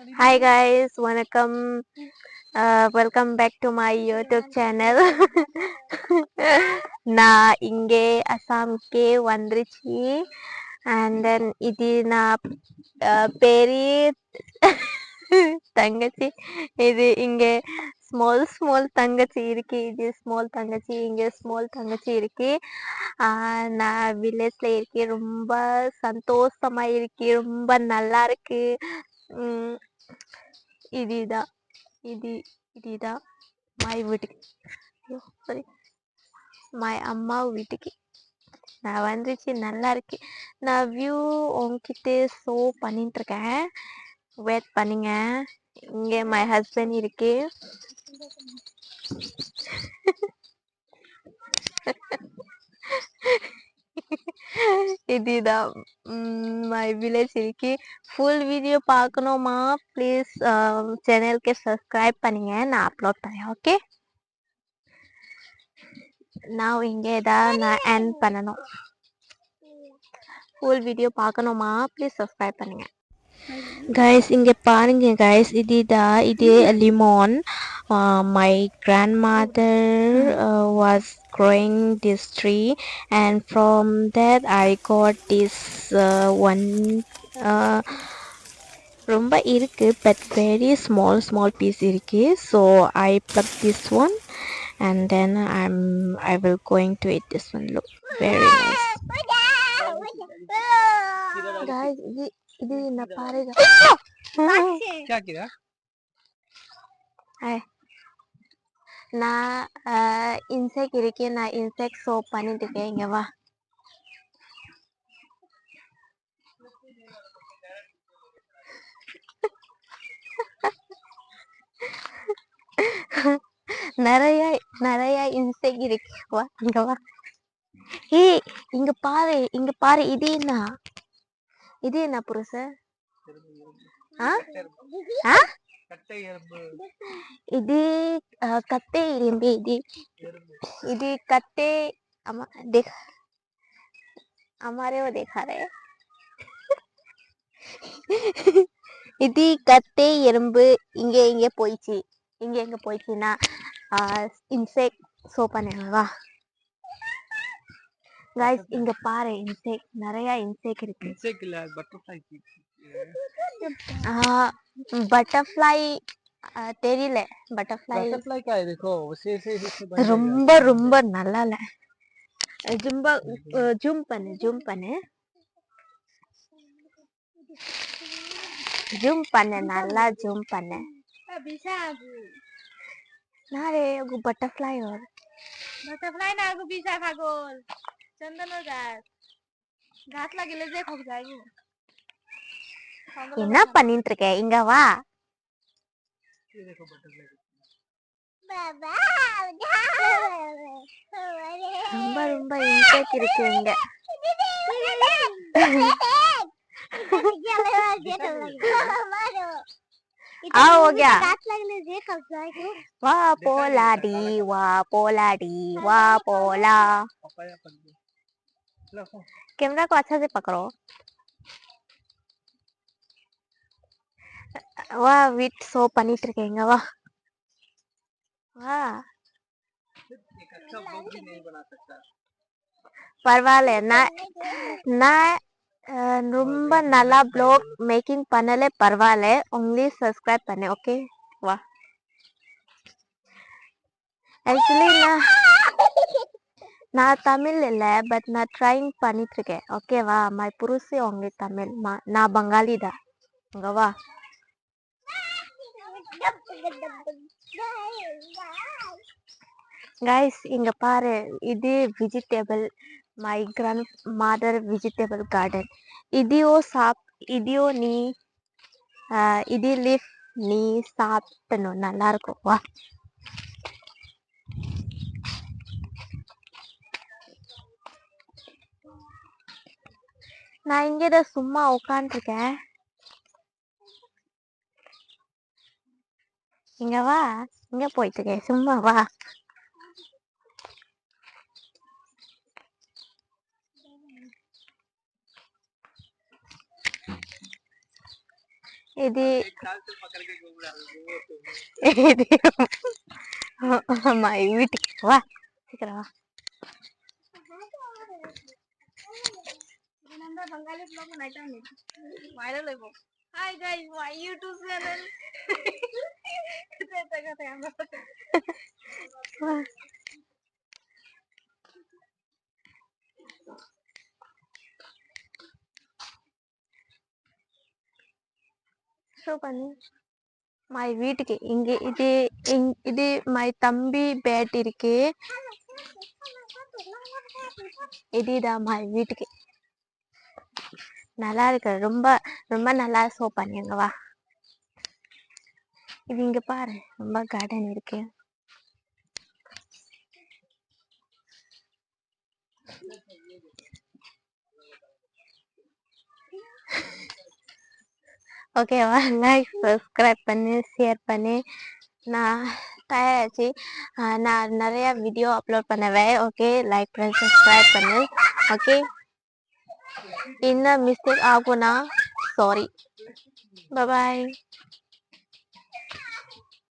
Hi guys, வணக்கம். Welcome back to my YouTube channel. நான் இங்கே அசாம்க்கே வந்துருச்சு. And then இது நான் பெரிய தங்கச்சி. இது இங்க small தங்கச்சி இருக்கு. இது small தங்கச்சி, இங்க small தங்கச்சி இருக்கு. நான் வில்லேஜ்ல இருக்கேன். ரொம்ப சந்தோஷமா இருக்கு. ரொம்ப நல்லா இருக்கு. உம் இதுதான் இதுதான் my வீட்டுக்கு சாரி my அம்மா வீட்டுக்கு நான் வந்துச்சு. நல்லா இருக்கு. நான் வியூ உங்ககிட்ட ஷோ பண்ணிட்டு இருக்கேன். வெயிட் பண்ணுங்க. இங்க my husband இருக்கு. இதுதான் my village இருக்கு. ஃபுல் வீடியோ பார்க்கணுமா ப்ளீஸ் சேனலுக்கு சப்ஸ்கிரைப் பண்ணுங்க. நான் அப்லோட் பண்ணேன். ஓகே, நான் இங்கே தான் நான் எண்ட் பண்ணணும். ஃபுல் வீடியோ பார்க்கணுமா ப்ளீஸ் சப்ஸ்கிரைப் பண்ணுங்க. கைஸ் இங்கே பாருங்க கைஸ், இது லிமோன். My grandmother was growing this tree, and from that I got this one. ரொம்ப இருக்கு, but very small piece இருக்கு. So I plucked this one, and then I will going to eat this one. Look very nice. Guys, இது என்ன பாருங்க. क्या किया? நான் insect இருக்கேன். நான் இன்செக்ட் சோப் பண்ணிட்டு இருக்கேன். இங்க வா. நிறைய இன்செக்ட் இருக்கு. வா இங்க வா. ஏய் இங்க பாரு. இது என்ன புருஷ? இது கத்தை எறும்பு. இது கத்தை. देख हमारे वो देखा रहे. இது கத்தை எறும்பு. இங்க போயிடுச்சு. எங்க போயிடுச்சுன்னா இன்செக்ட் சோ பண்ணேன். வா गाइस இங்க பாரு. இன்செக்ட் நிறைய இன்செக்ட் இருக்கு. இன்செக்ட் இல்ல, பட்டர்ஃப்ளை. பட்டர்ஃப்ளை தெரியல. பட்டர்ஃப்ளை का है देखो, उसे ரொம்ப நல்லா இல்ல. ஜூம் பண்ணு நல்லா ஜூம் பண்ணு. ना रे वो बटरफ्लाई और बटरफ्लाई ना को बिसा पागल चंदन घास लगिले जे खप जाएगो. என்ன பண்ணிட்டு இருக்க? இங்க வா. ரொம்ப இன்செக்ட் இருக்கு இங்க. हो गया. वाह पोलाडी वाह पोला. कैमरा को अच्छा से पकड़ो. वाह विट सो பண்ணிட்டு இருக்கீங்க. வா பரவாயில்ல. நான் ரொம்ப நல்லா ப்ளாக் மேக்கிங் பண்ணல. பரவாயில்ல. only subscribe பண்ணு. ஓகே வா. ஆக்சுவலி நான் தமிழ் இல்ல, பட் நான் ட்ரைங் பண்ணிட்டு இருக்கேன். ஓகேவா? மை புருஷி only தமிழ். நான் பங்காளி தான். இங்க வா. गाइस இங்க பாரு. இது vegetable. My grandmother vegetable garden. இதியோ நீ இது லீஃப் நீ சாப்பிடணும். நல்லா இருக்கும். வா. நான் இங்கதான் சும்மா உட்காந்துருக்கேன். இங்க வா. இங்க போயிட்டு இருக்கேன். சும்மா வா. இது இது my வீட்டுக்கு வா சீக்கிரம் வா Hi guys, my YouTube channel. Show பண்ணு my வீட்டுக்கு இங்க இது my தம்பி பேட் இருக்கு இதுதான் my வீட்டுக்கு நல்லா இருக்கு ரொம்ப ரொம்ப நல்லா ஷோ பண்ணிருங்க வா இது இங்க பாரு ரொம்ப கார்டன் இருக்கு ஓகேவா லைக் சப்ஸ்கிரைப் பண்ணு ஷேர் பண்ணு நான் தயாராச்சு நான் நிறைய வீடியோ அப்லோட் பண்ணுவேன் ஓகே லைக் பண்ணி சப்ஸ்கிரைப் பண்ணு ஓகே என்ன மிஸ்டேக் ஆகும்னா சாரி பை பாய்